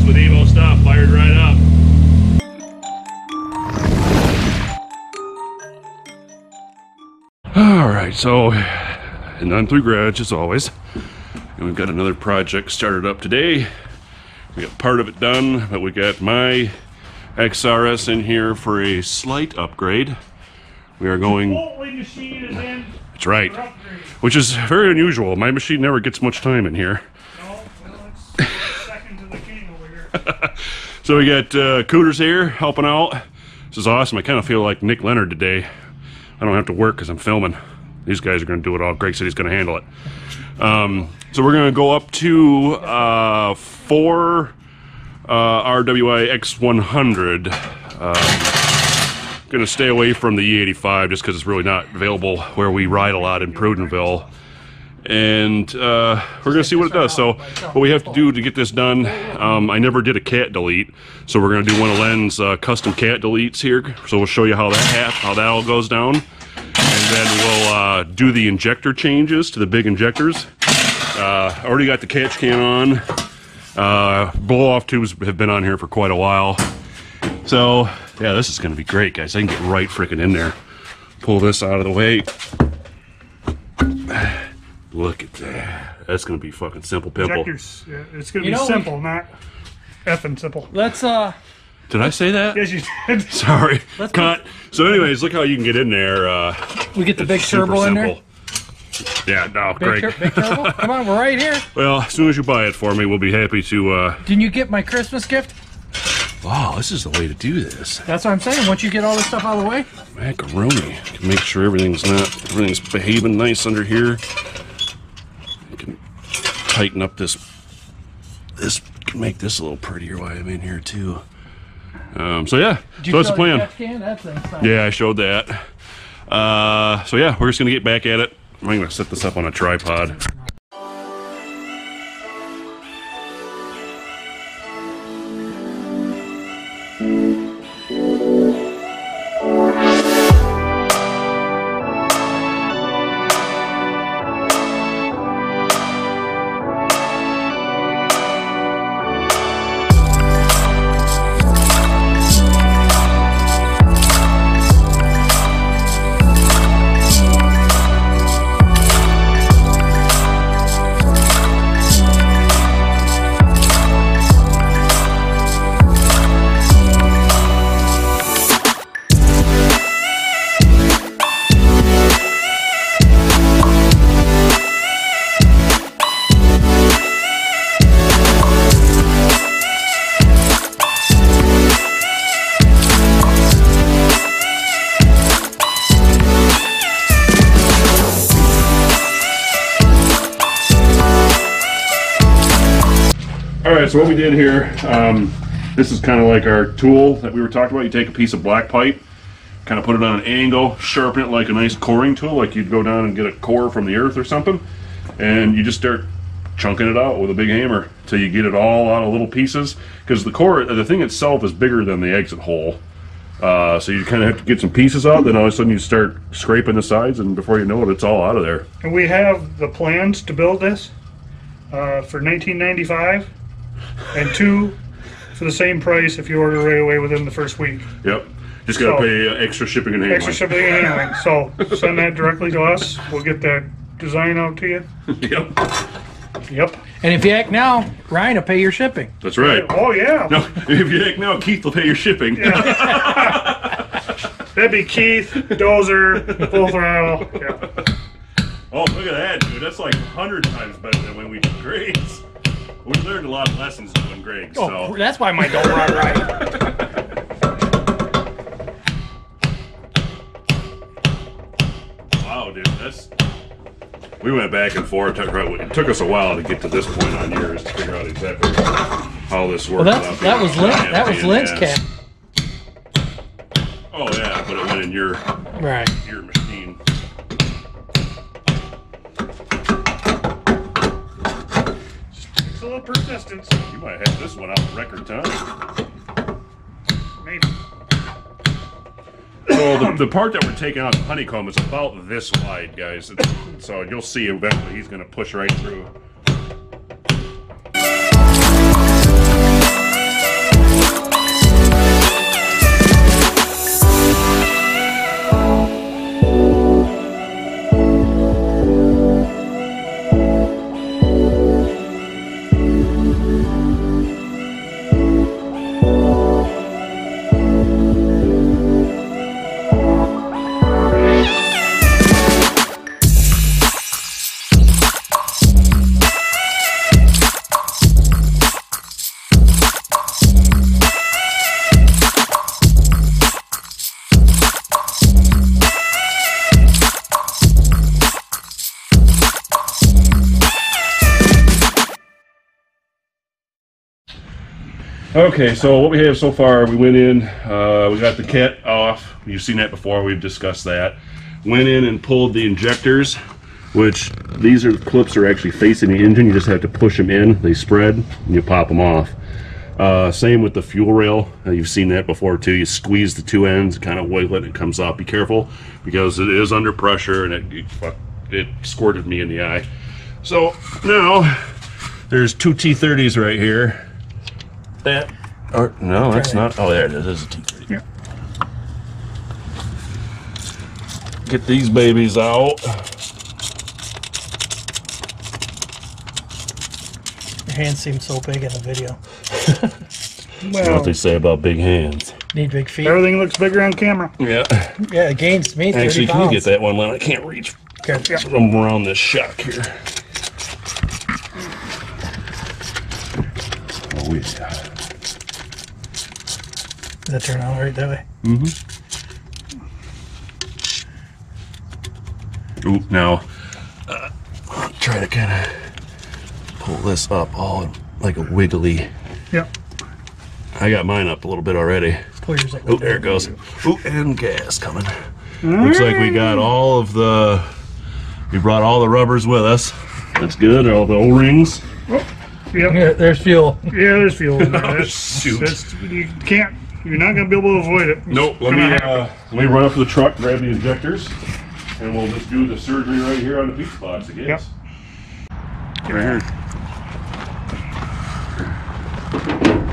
with EVO stuff, fired right up. Alright, so and on through garage as always. And we've got another project started up today. We got part of it done, but we got my XRS in here for a slight upgrade. We are going... Chipotle machine is in. That's right. Which is very unusual. My machine never gets much time in here. No, well, it's second to the king over here. So we got Cooters here helping out. This is awesome. I kind of feel like Nick Leonard today. I don't have to work because I'm filming. These guys are going to do it all. Greg said he's going to handle it. So we're going to go up to 4 RWI X100. Going to stay away from the E85 just because it's really not available where we ride a lot in Prudenville. And we're going to see what it does. So what we have to do to get this done, I never did a cat delete. So we're going to do one of Len's custom cat deletes here. So we'll show you how that all goes down. And then we'll do the injector changes to the big injectors. Already got the catch can on. Blow-off tubes have been on here for quite a while. So, yeah, this is going to be great, guys. I can get right freaking in there. Pull this out of the way. Look at that. That's going to be fucking simple pimple. Injectors, yeah, it's going to be simple, not effing simple. Let's, Did I say that? Yes, you did. Sorry. Cut. So anyways, look how you can get in there. we get the big turbo in there? Yeah, no, great. Big turbo? Come on, we're right here. Well, as soon as you buy it for me, we'll be happy to... Didn't you get my Christmas gift? Wow, this is the way to do this. That's what I'm saying. Once you get all this stuff out of the way. Macaroni. You can make sure everything's behaving nice under here. You can tighten up this can make this a little prettier while I'm in here too. So yeah, so that's the plan. Yeah, I showed that. So yeah, we're just gonna get back at it. I'm gonna set this up on a tripod. Alright, so what we did here, this is kind of like our tool that we were talking about. You take a piece of black pipe, kind of put it on an angle, sharpen it like a nice coring tool, like you'd go down and get a core from the earth or something, and you just start chunking it out with a big hammer till you get it all out of little pieces, because the core, the thing itself is bigger than the exit hole. So you kind of have to get some pieces out, then all of a sudden you start scraping the sides, and before you know it, it's all out of there. And we have the plans to build this for $19.95, and 2 for the same price if you order right away within the first week. Yep. Just got to pay extra shipping and handling. Extra shipping and handling. So send that directly to us. We'll get that design out to you. Yep. Yep. And if you act now, Ryan will pay your shipping. That's right. Oh, yeah. No, if you act now, Keith will pay your shipping. Yeah. That'd be Keith, Dozer, Full Throttle. Yeah. Oh, look at that, dude. That's like 100 times better than when we did Greg's. We learned a lot of lessons doing Greg's. Oh, so. that's why mine don't run right. Wow, dude. We went back and forth. It took us a while to get to this point on yours to figure out exactly how this worked. Well, that was Lynn's cap. Oh yeah, but it went in your machine. It's a little persistence. You might have this one out in record time. Maybe. So the part that we're taking out the honeycomb is about this wide, guys. So you'll see eventually he's going to push right through. Okay, so what we have so far, we went in, we got the cat off. You've seen that before, we've discussed that. Went in and pulled the injectors, which these clips are actually facing the engine. You just have to push them in, they spread, and you pop them off. Same with the fuel rail. You've seen that before too. You squeeze the two ends, kind of wiggle it, and it comes off. Be careful, because it is under pressure, and it squirted me in the eye. So now there's two T30s right here. That, or no, that's not. Oh, there it is. There's a T30. Yeah. Get these babies out. Your hands seem so big in the video. That's what they say about big hands. Need big feet. Everything looks bigger on camera. Yeah. Yeah, it gains me 30 Actually, can pounds. you get that one, Len? I can't reach Okay. from around this shock here. Oh, yeah. Does that turn on right that way? Mm-hmm. Ooh, now, try to kind of pull this up all like a wiggly. Yep. I got mine up a little bit already. Pull yours up. Oh, there it goes. Ooh, and gas coming. Looks like we got all of the, we brought all the rubbers with us. That's good, all the O-rings. Oh, yep. Yeah, there's fuel. Yeah, there's fuel in there. Oh, That's, shoot. you can't, you're not going to be able to avoid it. Nope, let me run up to the truck, grab the injectors, and we'll just do the surgery right here on the beach box, I guess. Yep. Right here.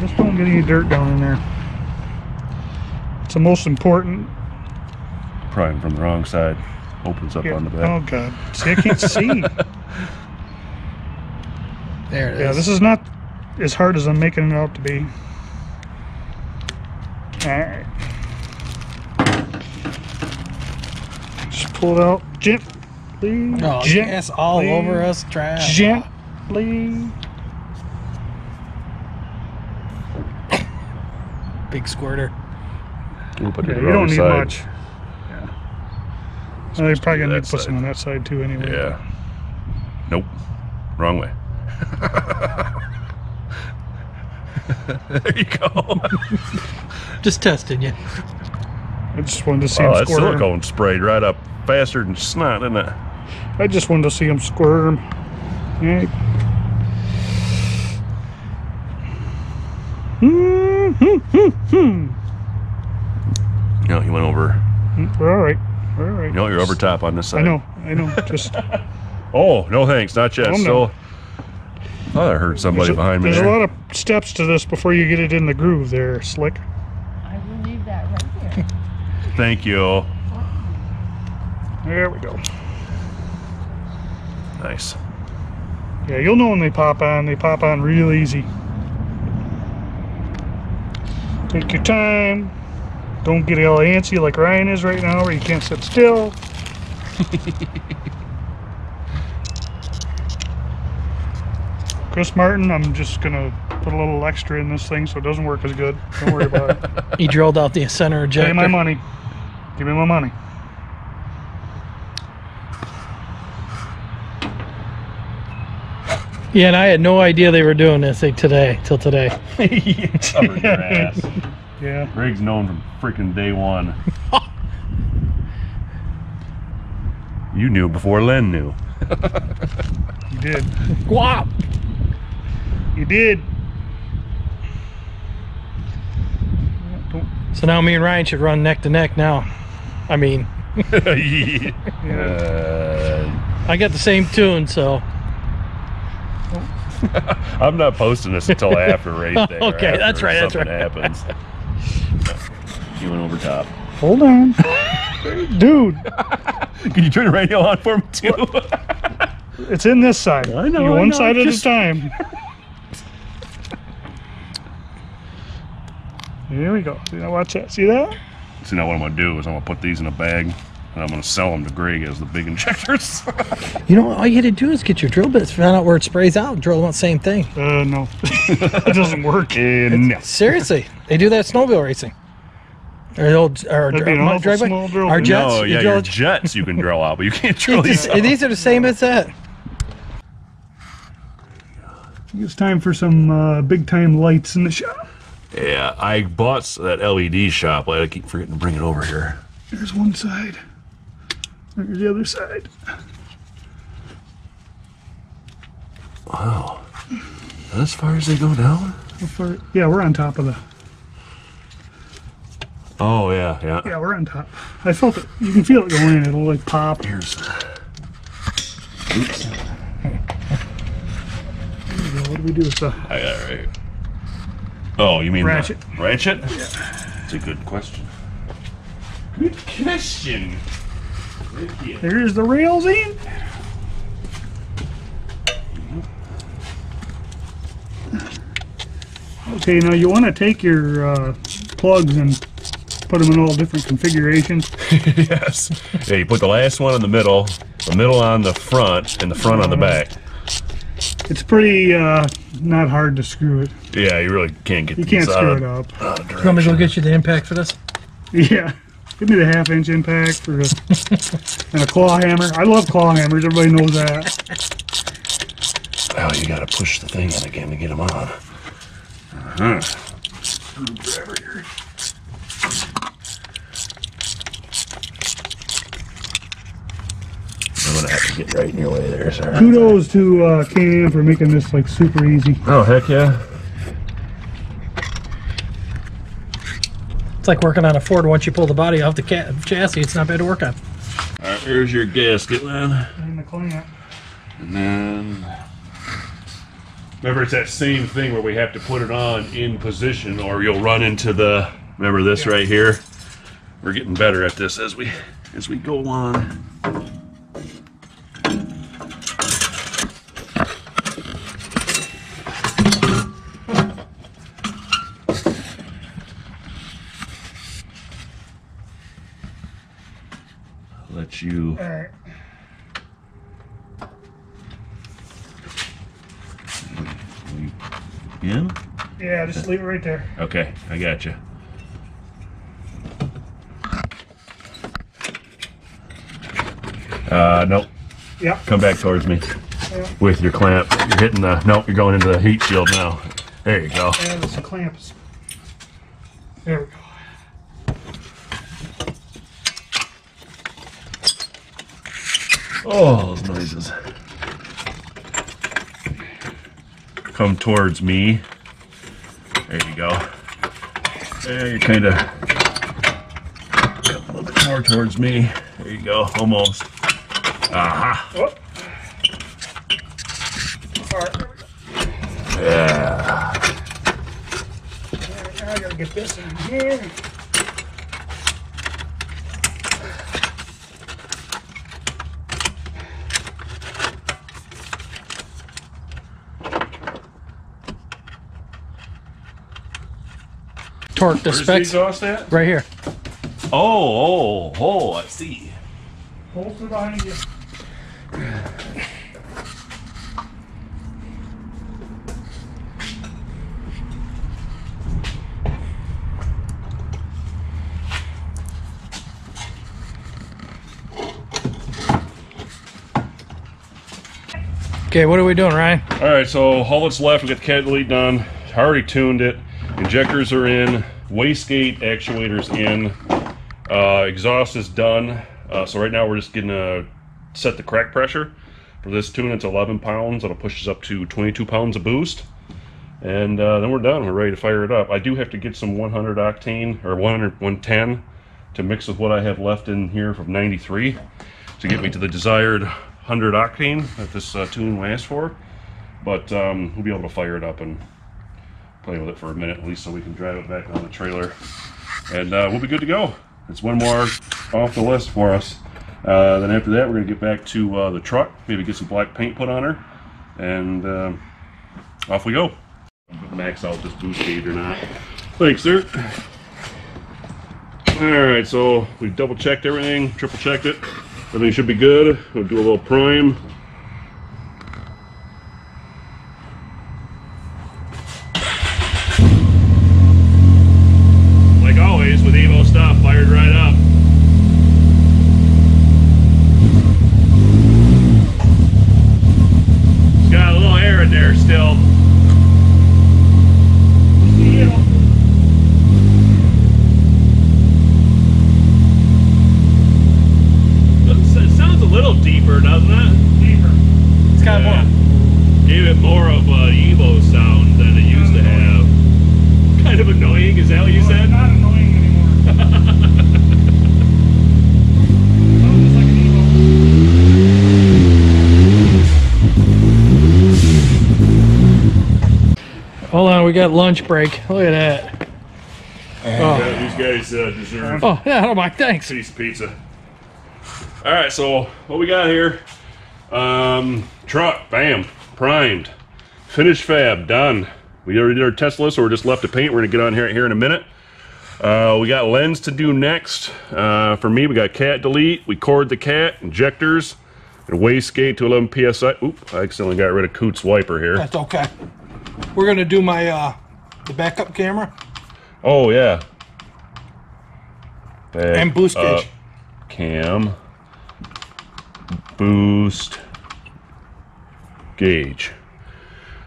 Just don't get any dirt down in there. It's the most important. Prying from the wrong side. Opens up on the back. Oh, God. See, I can't see. There it is. Yeah, this is not as hard as I'm making it out to be. Alright. Just pull it out gently. Oh, gas all over us. Trash. Gently. Big squirter. We'll put it Yeah, on you the don't need side. much. Well, you're probably do going to that need to put side. some on that side too anyway. Yeah. Nope. Wrong way. There you go. Just testing you. I just wanted to see Oh, him that squirm. silicone sprayed right up faster than snot, isn't it? I just wanted to see him squirm. Yeah. No, you went over. We're all right. We're all right. No, you're over top on this side. I know. Just Oh, no thanks, not yet. Oh, no. Still, oh, I heard somebody behind me there's there. a lot of steps to this before you get it in the groove there, Slick. I will leave that right here. Thank you. There we go. Nice. Yeah, you'll know when they pop on. They pop on real easy. Take your time. Don't get all antsy like Ryan is right now, where you can't sit still. Chris Martin, I'm just gonna put a little extra in this thing so it doesn't work as good. Don't worry about it. He drilled out the center ejector. Pay my money. Give me my money. Yeah, and I had no idea they were doing this till today. Covered your ass. Yeah. Rig's known from freaking day one. You knew before Len knew. You did. Guap. You did. So now me and Ryan should run neck to neck now. I mean, I got the same tune, so. I'm not posting this until after race day. or Okay, after that's right, that's something right. happens. You went over top. Hold on. Dude, Can you turn the radio on for me too? it's in this side. I know, You I one know, side at a just- time. Here we go. See, now watch that. See that? So now what I'm gonna do is I'm gonna put these in a bag and I'm gonna sell them to Greg as the big injectors. You know, all you had to do is get your drill bits, find out where it sprays out, and drill them the same thing. No. It doesn't work. No. Seriously, they do that snowmobile racing. Or the old, or That'd be an awful driveway. small drill Our bit. jets. No, you yeah, drill your it- jets you can drill out, but you can't drill these out. These are the same as that. It's time for some big time lights in the shop. Yeah, I bought that LED shop light. I keep forgetting to bring it over here. There's one side. There's the other side. Wow. As far as they go down? Yeah, we're on top of the... Oh, yeah, yeah. Yeah, we're on top. I felt it. You can feel it going in. It'll like pop. Here's... Oops. What do we do with the... I got it right. Oh, you mean ratchet? Ratchet? Yeah. That's a good question. Good question. There's the rails in. Okay, now you want to take your plugs and put them in all different configurations. Yes. Yeah, you put the last one in the middle on the front, and the front on the back. It's pretty not hard to screw it. Yeah, you really can't get. You can't screw it up. You want me to go get you the impact for this? Yeah. Give me the 1/2-inch impact for the, and a claw hammer. I love claw hammers. Everybody knows that. Oh, you gotta push the thing in again to get them on. I'm gonna have to get right in your way there, sir. Kudos to Cam for making this like super easy. Oh, heck yeah. It's like working on a Ford. Once you pull the body off the chassis, it's not bad to work on. All right, here's your gasket, man. And the clamp. And then, remember, it's that same thing where we have to put it on in position, or you'll run into the. Remember this right here? We're getting better at this as we go along. Let you. All right. In? Yeah, just leave it right there. Okay, I got you. Nope. Yep. Come back towards me Yep. with your clamp. You're hitting the. Nope, you're going into the heat shield now. There you go. And it's the clamps. There we go. Oh, those noises. Come towards me. There you go. There, you're kind of a little bit more towards me. There you go, almost. Aha. Oh. All right, there we go. Yeah. All right, now I gotta get this in here. Torque the Where's the specs exhaust at? right here. Oh, I see. Hold it behind you. Okay, what are we doing, Ryan? All right, so all that's left, we got the catalytic done. I already tuned it. Injectors are in. Wastegate actuators in. Exhaust is done. So right now we're just going to set the crack pressure. For this tune, it's 11 pounds. That'll push us up to 22 pounds of boost. And then we're done. We're ready to fire it up. I do have to get some 100 octane, or 110, to mix with what I have left in here from 93 to get me to the desired 100 octane that this tune lasts for. But we'll be able to fire it up and play with it for a minute at least, so we can drive it back on the trailer, and we'll be good to go. It's one more off the list for us. Then after that, we're gonna get back to the truck, maybe get some black paint put on her, and off we go. Max out this boost gauge or not. Thanks, sir. All right, so we double checked everything, triple checked it. Everything should be good. We'll do a little prime. Like always with EVO stuff, fired right up. It's got a little air in there still. Yeah. deeper, doesn't it? Deeper. It's kind of more. Gave it more of an EVO sound than it used to have. Kind of annoying, is that what you Well, said? it's not annoying anymore. Sounds just like an Evo. Hold on, we got lunch break. Look at that. Yeah, these guys deserve Oh, yeah, I don't mind. Thanks. a piece of pizza. All right, so what we got here? Truck, bam, primed, finished fab, done. We already did our test list, so we're just left to paint. We're gonna get on here in a minute. We got lens to do next. For me, we got cat delete. We cored the cat, injectors, and wastegate to 11 psi. Oop, I accidentally got rid of Coot's wiper here. That's okay. We're gonna do my the backup camera Oh yeah. and boost gauge. Cam, boost, gauge.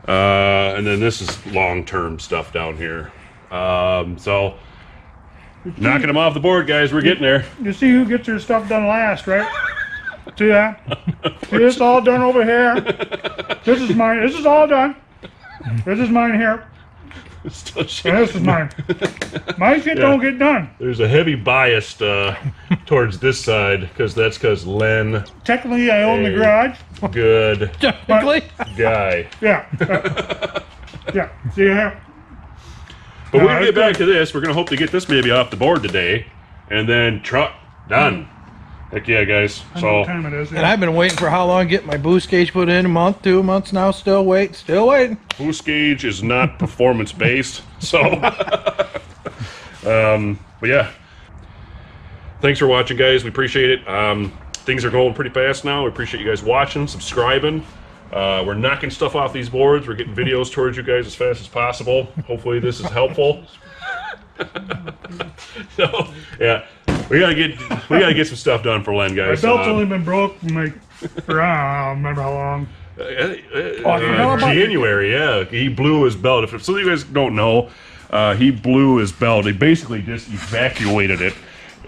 And then this is long-term stuff down here. So knocking them off the board, guys. We're getting there. You see who gets their stuff done last, right? See that? See, this all done over here. This is mine. This is all done. This is mine here. Still And this is mine. My shit don't get done. There's a heavy bias towards this side because Len, Technically, I own the Hey. garage. good Technically. guy. Yeah. Yeah. See here? But we're No, gonna it's get back to this. We're gonna hope to get this maybe off the board today, and then truck done. Heck yeah, guys. I know what So time it is. And I've been waiting for how long to get my boost gauge put in? A month, 2 months now. Still waiting. boost gauge is not performance based. So, but yeah. Thanks for watching, guys. We appreciate it. Things are going pretty fast now. We appreciate you guys watching, subscribing. We're knocking stuff off these boards. We're getting videos towards you guys as fast as possible. Hopefully this is helpful. So yeah, we gotta get some stuff done for Len, My guys. belt's only been broke for I don't remember how long. January, yeah, he blew his belt. If some of you guys don't know, he blew his belt. He basically just evacuated it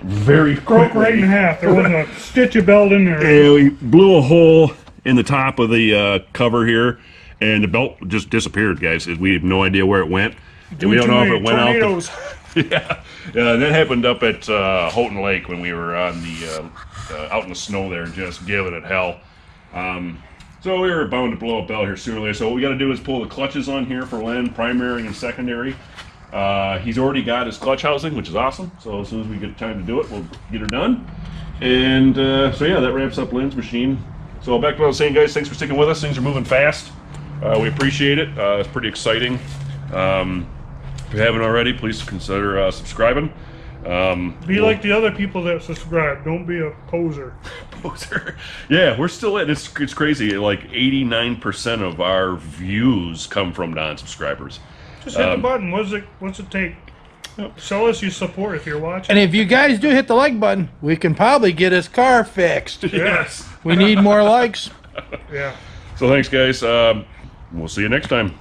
very Broke quickly. right in half. There wasn't a stitch of belt in there. And we blew a hole in the top of the cover here, and the belt just disappeared, guys. We have no idea where it went, and we don't know if it went out. Tornadoes. Yeah, and that happened up at Houghton Lake when we were on the out in the snow there, just giving it hell. So we were bound to blow a belt here sooner or later. So what we got to do is pull the clutches on here for Len, primary and secondary. He's already got his clutch housing, which is awesome. So as soon as we get time to do it, we'll get her done. And so yeah, that wraps up Len's machine. So back to what I was saying, guys. Thanks for sticking with us. Things are moving fast. We appreciate it. It's pretty exciting. If you haven't already, please consider subscribing. Be like the other people that subscribe. Don't be a poser. Yeah, we're still at it's crazy. Like 89% of our views come from non-subscribers. Just hit the button. What's it take? Show us your support if you're watching. And if you guys do hit the like button, we can probably get his car fixed. Yes. We need more likes. Yeah. So thanks, guys. We'll see you next time.